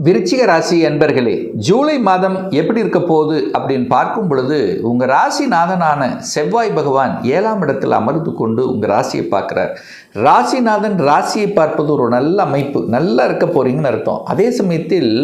விருச்சிக ராசி அன்பர்களே, ஜூலை மாதம் எப்படி இருக்க போகுது அப்படின்னு பார்க்கும் பொழுது உங்கள் ராசிநாதனான செவ்வாய் பகவான் 7ஆம் இடத்தில் அமர்ந்து கொண்டு உங்கள் ராசியை பார்க்குறார். ராசிநாதன் ராசியை பார்ப்பது ஒரு நல்ல அமைப்பு, நல்லா இருக்க போறீங்கன்னு அர்த்தம். அதே சமயத்தில்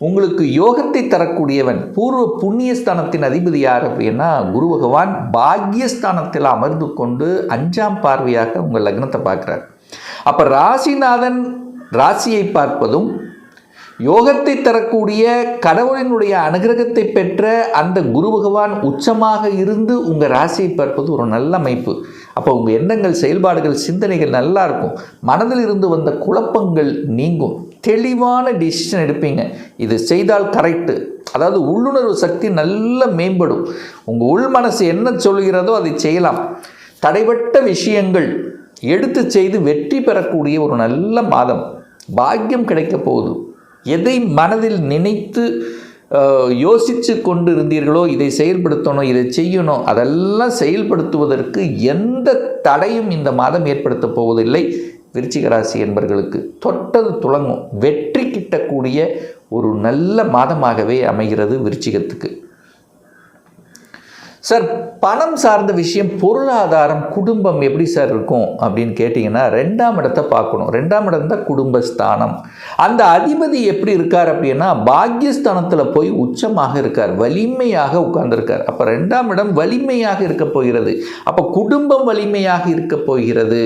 உங்களுக்கு யோகத்தை தரக்கூடியவன் பூர்வ புண்ணியஸ்தானத்தின் அதிபதி யார் அப்படின்னா குரு பகவான் பாக்யஸ்தானத்தில் அமர்ந்து கொண்டு 5ஆம் பார்வையாக உங்கள் லக்னத்தை பார்க்குறார். அப்போ ராசிநாதன் ராசியை பார்ப்பதும் யோகத்தை தரக்கூடிய கடவுளினுடைய அனுகிரகத்தை பெற்ற அந்த குரு பகவான் உச்சமாக இருந்து உங்கள் ராசியை பார்ப்பது ஒரு நல்ல அமைப்பு. அப்போ உங்கள் எண்ணங்கள், செயல்பாடுகள், சிந்தனைகள் நல்லா இருக்கும். மனதில் இருந்து வந்த குழப்பங்கள் நீங்கும். தெளிவான டிசிஷன் எடுப்பீங்க. இது செய்தால் கரெக்டு, அதாவது உள்ளுணர்வு சக்தி நல்ல மேம்படும். உங்கள் உள் மனசு என்ன சொல்கிறதோ அதை செய்யலாம். தடைபட்ட விஷயங்கள் எடுத்து செய்து வெற்றி பெறக்கூடிய ஒரு நல்ல மாதம். பாக்கியம் கிடைக்க போகுது. எதை மனதில் நினைத்து யோசித்து கொண்டு இருந்தீர்களோ, இதை செயல்படுத்தணும், இதை செய்யணும், அதெல்லாம் செயல்படுத்துவதற்கு எந்த தடையும் இந்த மாதம் ஏற்படுத்த போவதில்லை. விருச்சிக ராசி என்பவர்களுக்கு தொட்டது துலங்கும். வெற்றி கிட்டக்கூடிய ஒரு நல்ல மாதமாகவே அமைகிறது விருச்சிகத்துக்கு. சார், பணம் சார்ந்த விஷயம், பொருளாதாரம், குடும்பம் எப்படி சார் இருக்கும் அப்படின்னு கேட்டிங்கன்னா 2ஆம் இடத்தை பார்க்கணும். 2ஆம் இடம் தான் குடும்பஸ்தானம். அந்த அதிபதி எப்படி இருக்கார் அப்படின்னா பாக்யஸ்தானத்தில் போய் உச்சமாக இருக்கார், வலிமையாக உட்கார்ந்துருக்கார். அப்போ 2ஆம் இடம் வலிமையாக இருக்க போகிறது. அப்போ குடும்பம் வலிமையாக இருக்க போகிறது.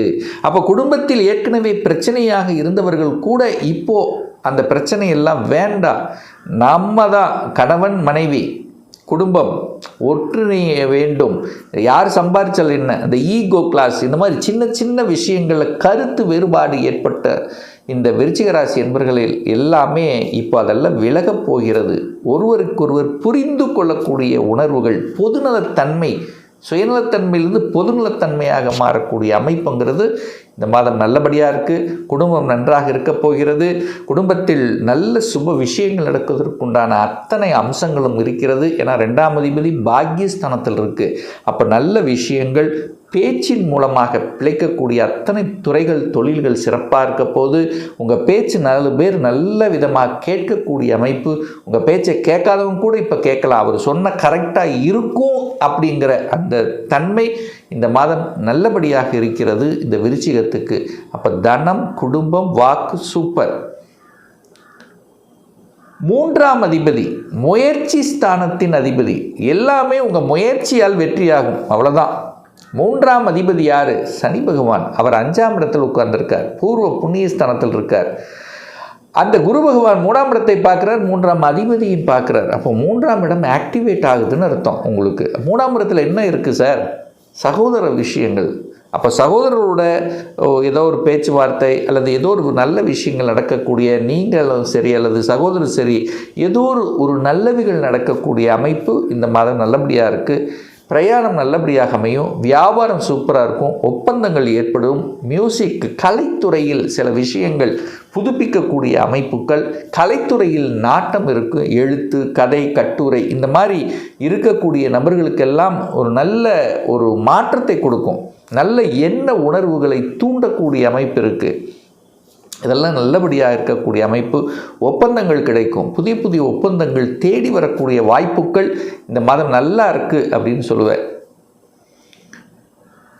அப்போ குடும்பத்தில் ஏற்கனவே பிரச்சனையாக இருந்தவர்கள் கூட இப்போ அந்த பிரச்சனையெல்லாம் வேண்டாம், நம்ம தான் கணவன் மனைவி குடும்பம் ஒற்றுமைய வேண்டும், யார் சம்பாதிச்சால் என்ன, அந்த ஈகோ கிளாஸ், இந்த மாதிரி சின்ன சின்ன விஷயங்களில் கருத்து வேறுபாடு ஏற்பட்ட இந்த விருச்சிக ராசி என்பவர்களில் எல்லாமே இப்போ அதெல்லாம் விலகப் போகிறது. ஒருவருக்கொருவர் புரிந்து கொள்ளக்கூடிய உணர்வுகள், பொதுநலத்தன்மை, சுயநலத்தன்மையிலிருந்து பொதுநலத்தன்மையாக மாறக்கூடிய அமைப்புங்கிறது இந்த மாதம் நல்லபடியாக இருக்குது. குடும்பம் நன்றாக இருக்க போகிறது. குடும்பத்தில் நல்ல சுப விஷயங்கள் நடக்குவதற்குண்டான அத்தனை அம்சங்களும் இருக்கிறது. ஏன்னா 2ஆம் அதிபதி பாக்யஸ்தானத்தில் இருக்குது. அப்போ நல்ல விஷயங்கள், பேச்சின் மூலமாக பிழைக்கக்கூடிய அத்தனை துறைகள், தொழில்கள் சிறப்பாக இருக்க போது. உங்கள் பேச்சு 4 பேர் நல்ல விதமாக கேட்கக்கூடிய அமைப்பு. உங்கள் பேச்சை கேட்காதவங்க கூட இப்போ கேட்கலாம், அவர் சொன்ன கரெக்டாக இருக்கும் அப்படிங்கிற அந்த தன்மை இந்த மாதம் நல்லபடியாக இருக்கிறது இந்த விருச்சிகத்துக்கு. அப்போ தனம், குடும்பம், வாக்கு சூப்பர். 3ஆம் அதிபதி முயற்சி ஸ்தானத்தின் அதிபதி. எல்லாமே உங்கள் முயற்சியால் வெற்றியாகும், அவ்வளோதான். 3ஆம் அதிபதி யார்? சனி பகவான். அவர் 5ஆம் இடத்தில் உட்கார்ந்திருக்கார், பூர்வ புண்ணியஸ்தானத்தில் இருக்கார். அந்த குரு பகவான் 3ஆம் இடத்தை பார்க்குறார், 3ஆம் அதிபதியும் பார்க்குறார். அப்போ 3ஆம் இடம் ஆக்டிவேட் ஆகுதுன்னு அர்த்தம். உங்களுக்கு 3ஆம் இடத்துல என்ன இருக்குது சார்? சகோதர விஷயங்கள். அப்போ சகோதரரோட ஏதோ ஒரு பேச்சுவார்த்தை அல்லது ஏதோ ஒரு நல்ல விஷயங்கள் நடக்கக்கூடிய, நீங்களும் சரி அல்லது சகோதரர் சரி, ஏதோ ஒரு நல்லவைகள் நடக்கக்கூடிய அமைப்பு இந்த மாதம் நல்லபடியாக இருக்குது. பிரயாணம் நல்லபடியாக அமையும். வியாபாரம் சூப்பராக இருக்கும். ஒப்பந்தங்கள் ஏற்படும். மியூசிக், கலைத்துறையில் சில விஷயங்கள் புதுப்பிக்கக்கூடிய அமைப்புகள், கலைத்துறையில் நாட்டம் இருக்கும். எழுத்து, கதை, கட்டுரை, இந்த மாதிரி இருக்கக்கூடிய நபர்களுக்கெல்லாம் ஒரு நல்ல ஒரு மாற்றத்தை கொடுக்கும். நல்ல எண்ண உணர்வுகளை தூண்டக்கூடிய அமைப்பு இருக்குது. இதெல்லாம் நல்லபடியாக இருக்கக்கூடிய அமைப்பு. ஒப்பந்தங்கள் கிடைக்கும். புதிய புதிய ஒப்பந்தங்கள் தேடி வரக்கூடிய வாய்ப்புகள் இந்த மாதம் நல்லா இருக்குது அப்படின்னு சொல்லுவேன்.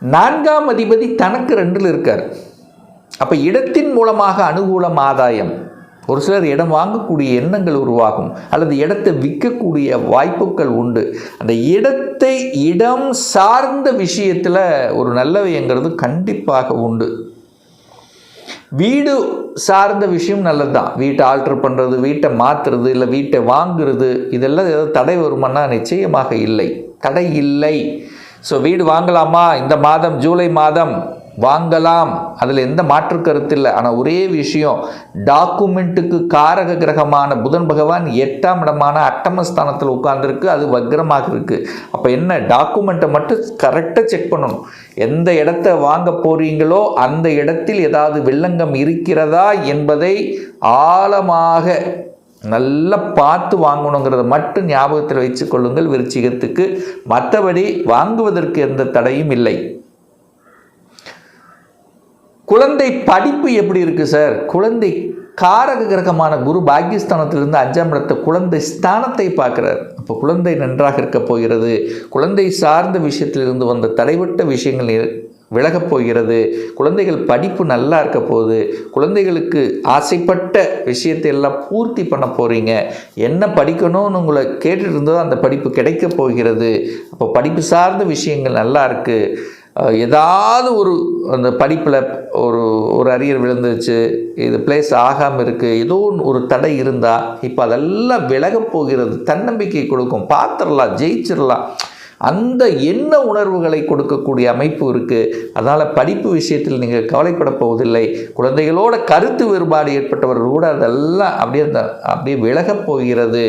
4ஆம் அதிபதி தனக்கு 2ல் இருக்கார். அப்போ இடத்தின் மூலமாக அனுகூலம், ஆதாயம். ஒரு சிலர் இடம் வாங்கக்கூடிய எண்ணங்கள் உருவாகும், அல்லது இடத்தை விற்கக்கூடிய வாய்ப்புகள் உண்டு. அந்த இடம் சார்ந்த விஷயத்தில் ஒரு நல்லவைங்கிறது கண்டிப்பாக உண்டு. வீடு சார்ந்த விஷயம் நல்லது தான். வீட்டை ஆல்டர் பண்ணுறது, வீட்டை மாற்றுறது, இல்லை வீட்டை வாங்குறது, இதெல்லாம் ஏதாவது தடை வருமானா? நிச்சயமாக இல்லை, தடை இல்லை. ஸோ வீடு வாங்கலாமா? இந்த மாதம் ஜூலை மாதம் வாங்கலாம், அதில் எந்த மாற்று கருத்து இல்லை. ஆனால் ஒரே விஷயம், டாக்குமெண்ட்டுக்கு காரக கிரகமான புதன் பகவான் 8ஆம் இடமான அட்டமஸ்தானத்தில் உட்கார்ந்துருக்கு, அது வக்ரமாக இருக்குது. அப்போ என்ன, டாக்குமெண்ட்டை மட்டும் கரெக்டாக செக் பண்ணணும். எந்த இடத்த வாங்க போகிறீங்களோ அந்த இடத்தில் ஏதாவது வில்லங்கம் இருக்கிறதா என்பதை ஆழமாக நல்லா பார்த்து வாங்கணுங்கிறத மட்டும் ஞாபகத்தில் வைத்து கொள்ளுங்கள் விருச்சிகத்துக்கு. மற்றபடி வாங்குவதற்கு எந்த தடையும் இல்லை. குழந்தை படிப்பு எப்படி இருக்குது சார்? குழந்தை காரக கிரகமான குரு பாக்கியஸ்தானத்திலிருந்து 5ஆம் இடத்தை குழந்தை ஸ்தானத்தை பார்க்குறார். அப்போ குழந்தை நன்றாக இருக்க போகிறது. குழந்தை சார்ந்த விஷயத்திலிருந்து வந்த தடைபட்ட விஷயங்கள் விலகப் போகிறது. குழந்தைகள் படிப்பு நல்லா இருக்க போகுது. குழந்தைகளுக்கு ஆசைப்பட்ட விஷயத்தை எல்லாம் பூர்த்தி பண்ண போகிறீங்க. என்ன படிக்கணும்னு உங்களை கேட்டுட்டு இருந்ததோ அந்த படிப்பு கிடைக்க போகிறது. அப்போ படிப்பு சார்ந்த விஷயங்கள் நல்லா இருக்குது. ஏதாவது அந்த படிப்பில் ஒரு அரியர் விழுந்துச்சு, இது பிளேஸ் ஆகாமல் இருக்குது, ஏதோ ஒரு தடை இருந்தால் இப்போ அதெல்லாம் விலகப் போகிறது. தன்னம்பிக்கை கொடுக்கும். பார்த்துடலாம், ஜெயிச்சிடலாம், அந்த எண்ண உணர்வுகளை கொடுக்கக்கூடிய அமைப்பு இருக்குது. அதனால் படிப்பு விஷயத்தில் நீங்கள் கவலைப்பட போவதில்லை. குழந்தைகளோட கருத்து வேறுபாடு ஏற்பட்டவர்கள் கூட அதெல்லாம் அப்படியே விலகப் போகிறது.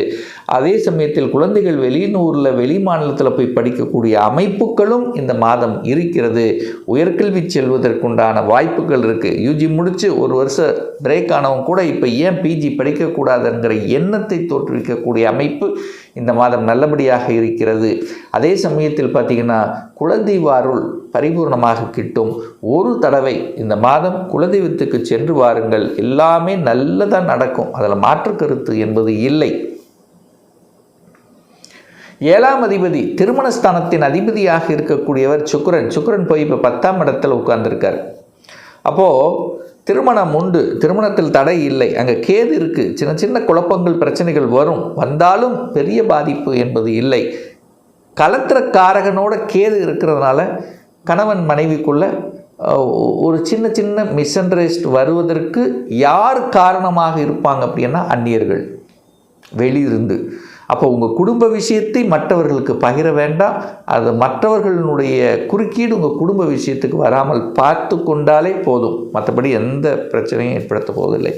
அதே சமயத்தில் குழந்தைகள் வெளியூரில் வெளி மாநிலத்தில் போய் படிக்கக்கூடிய அமைப்புகளும் இந்த மாதம் இருக்கிறது. உயர்கல்வி செல்வதற்குண்டான வாய்ப்புகள் இருக்குது. யூஜி முடித்து ஒரு வருஷம் பிரேக் ஆனவங்க கூட இப்போ ஏன் பிஜி படிக்கக்கூடாதுங்கிற எண்ணத்தை தோற்றுவிக்கக்கூடிய அமைப்பு இந்த மாதம் நல்லபடியாக இருக்கிறது. அதே சமயத்தில் பார்த்திங்கன்னா குலதெய்வ அருள் பரிபூர்ணமாக கிட்டும். ஒரு தடவை இந்த மாதம் குலதெய்வத்துக்கு சென்று வாருங்கள். எல்லாமே நல்லதாக நடக்கும். அதில் மாற்று கருத்து என்பது இல்லை. 7ஆம் அதிபதி திருமணஸ்தானத்தின் அதிபதியாக இருக்கக்கூடியவர் சுக்கிரன் போய் இப்போ 10ஆம் இடத்தில் உட்கார்ந்துருக்கார். அப்போது திருமணம் உண்டு, திருமணத்தில் தடை இல்லை. அங்கே கேது இருக்குது. சின்ன சின்ன குழப்பங்கள் பிரச்சனைகள் வந்தாலும் பெரிய பாதிப்பு என்பது இல்லை. கலத்திர காரகனோட கேது இருக்கிறதுனால கணவன் மனைவிக்குள்ள ஒரு சின்ன சின்ன மிஸ் அண்டர்ஸ்ட் வருவதற்கு யார் காரணமாக இருப்பாங்க அப்படின்னா அந்நியர்கள் வெளியிருந்து. அப்போ உங்கள் குடும்ப விஷயத்தை மற்றவர்களுக்கு பகிர வேண்டாம். அது மற்றவர்களுடைய குறுக்கீடு உங்கள் குடும்ப விஷயத்துக்கு வராமல் பார்த்து கொண்டாலே போதும். மற்றபடி எந்த பிரச்சனையும் ஏற்படுத்த போவதில்லை.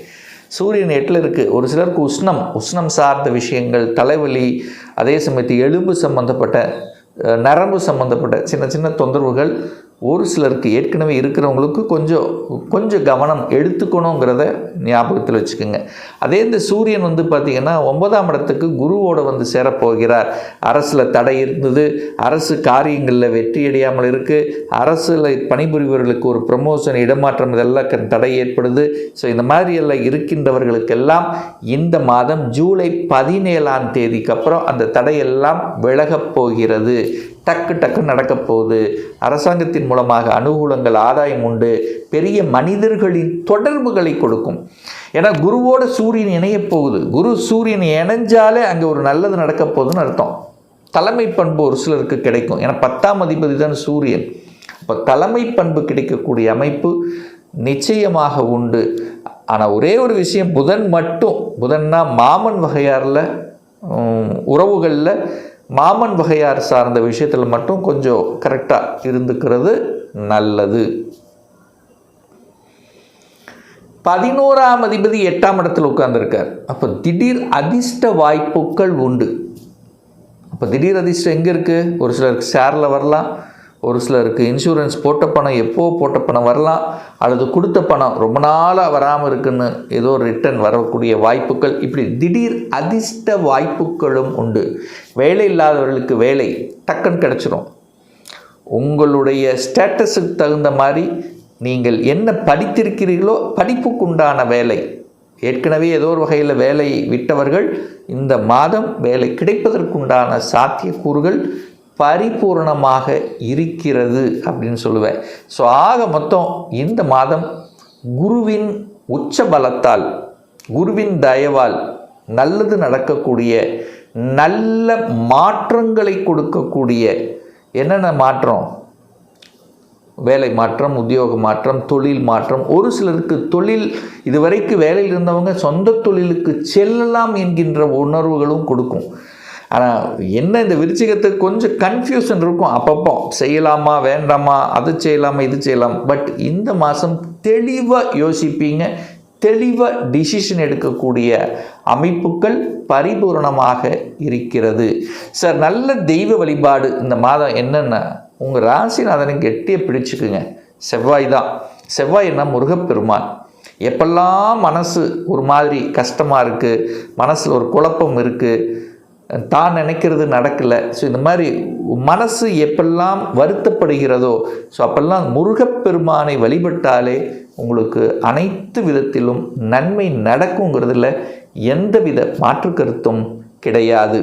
சூரியன் 8ல் இருக்குது. ஒரு சிலருக்கு உஷ்ணம் சார்ந்த விஷயங்கள், தலைவலி, அதே சமயத்தில் எலும்பு சம்பந்தப்பட்ட, நரம்பு சம்பந்தப்பட்ட சின்ன சின்ன தொந்தரவுகள் ஒரு சிலருக்கு ஏற்கனவே இருக்கிறவங்களுக்கு கொஞ்சம் கவனம் எடுத்துக்கணுங்கிறத ஞாபகத்தில் வச்சுக்கோங்க. அதே இந்த சூரியன் பார்த்திங்கன்னா 9ஆம் இடத்துக்கு குருவோடு சேரப்போகிறார். அரசில் தடை இருந்தது, அரசு காரியங்களில் வெற்றி அடையாமல் இருக்குது, அரசில் பணிபுரிவர்களுக்கு ஒரு ப்ரமோஷன், இடமாற்றம், இதெல்லாம் தடை ஏற்படுது. ஸோ இந்த மாதிரி எல்லாம் இருக்கின்றவர்களுக்கெல்லாம் இந்த மாதம் ஜூலை 17ஆம் தேதிக்கு அப்புறம் அந்த தடையெல்லாம் விலகப் போகிறது. டக்கு நடக்கப் போகுது. அரசாங்கத்தின் மூலமாக அனுகூலங்கள், ஆதாயம் உண்டு. பெரிய மனிதர்களின் தொடர்புகளை கொடுக்கும். ஏன்னா குருவோட சூரியன் இணையப் போகுது. குரு சூரியன் இணைஞ்சாலே அங்கே ஒரு நல்லது நடக்க போகுதுன்னு அர்த்தம். தலைமை பண்பு ஒரு சிலருக்கு கிடைக்கும். ஏன்னா 10ஆம் அதிபதி தான் சூரியன். அப்போ தலைமை பண்பு கிடைக்கக்கூடிய அமைப்பு நிச்சயமாக உண்டு. ஆனால் ஒரே ஒரு விஷயம், புதன்னா மாமன் வகையாரில் உறவுகளில் மாமன் வகையார் சார்ந்த விஷயத்தில் மட்டும் கொஞ்சம் கரெக்டாக இருந்துக்கிறது நல்லது. 11ஆம் அதிபதி 8ஆம் இடத்தில் உட்கார்ந்துருக்கார். அப்போ திடீர் அதிர்ஷ்ட வாய்ப்புகள் உண்டு. அப்போ திடீர் அதிர்ஷ்டம் எங்கே இருக்குது? ஒரு சிலருக்கு ஷேரில் வரலாம், ஒரு சிலருக்கு இன்சூரன்ஸ் போட்ட பணம், எப்போ போட்ட பணம் வரலாம், அல்லது கொடுத்த பணம் ரொம்ப நாளாக வராமல் இருக்குன்னு ஏதோ ரிட்டர்ன் வரக்கூடிய வாய்ப்புகள், இப்படி திடீர் அதிர்ஷ்ட வாய்ப்புகளும் உண்டு. வேலை இல்லாதவர்களுக்கு வேலை டக்குன்னு கிடச்சிரும். உங்களுடைய ஸ்டேட்டஸுக்கு தகுந்த மாதிரி நீங்கள் என்ன படித்திருக்கிறீர்களோ படிப்புக்குண்டான வேலை, ஏற்கனவே ஏதோ ஒரு வகையில் வேலை விட்டவர்கள் இந்த மாதம் வேலை கிடைப்பதற்குண்டான சாத்தியக்கூறுகள் பரிபூர்ணமாக இருக்கிறது அப்படின்னு சொல்லுவேன். ஸோ ஆக மொத்தம் இந்த மாதம் குருவின் உச்ச பலத்தால், குருவின் தயவால் நல்லது நடக்கக்கூடிய, நல்ல மாற்றங்களை கொடுக்கக்கூடிய, என்னென்ன மாற்றம்? வேலை மாற்றம், உத்தியோக மாற்றம், தொழில் மாற்றம். ஒரு சிலருக்கு தொழில், இதுவரைக்கும் வேலையில் இருந்தவங்க சொந்த தொழிலுக்கு செல்லலாம் என்கின்ற உணர்வுகளும் கொடுக்கும். ஆனால் என்ன, இந்த விருச்சிகத்துக்கு கொஞ்சம் கன்ஃபியூஷன் இருக்கும். அப்பப்போ செய்யலாமா வேண்டாமா, அது செய்யலாமா இது செய்யலாம். பட் இந்த மாதம் தெளிவாக யோசிப்பீங்க, தெளிவாக டிசிஷன் எடுக்கக்கூடிய அமைப்புகள் பரிபூர்ணமாக இருக்கிறது. சார், நல்ல தெய்வ வழிபாடு இந்த மாதம் என்னென்ன? உங்கள் ராசிநாதனை கெட்டியை பிடிச்சிக்குங்க. செவ்வாய் தான். செவ்வாய் என்ன? முருகப்பெருமான். எப்பெல்லாம் மனசு ஒரு மாதிரி கஷ்டமாக இருக்குது, மனசில் ஒரு குழப்பம் இருக்குது, தான் நினைக்கிறது நடக்கலை. ஸோ இந்த மாதிரி மனசு எப்பெல்லாம் வருத்தப்படுகிறதோ ஸோ அப்பெல்லாம் முருகப்பெருமானை வழிபட்டாலே உங்களுக்கு அனைத்து விதத்திலும் நன்மை நடக்குங்கிறதுல எந்தவித மாற்று கருத்தும் கிடையாது.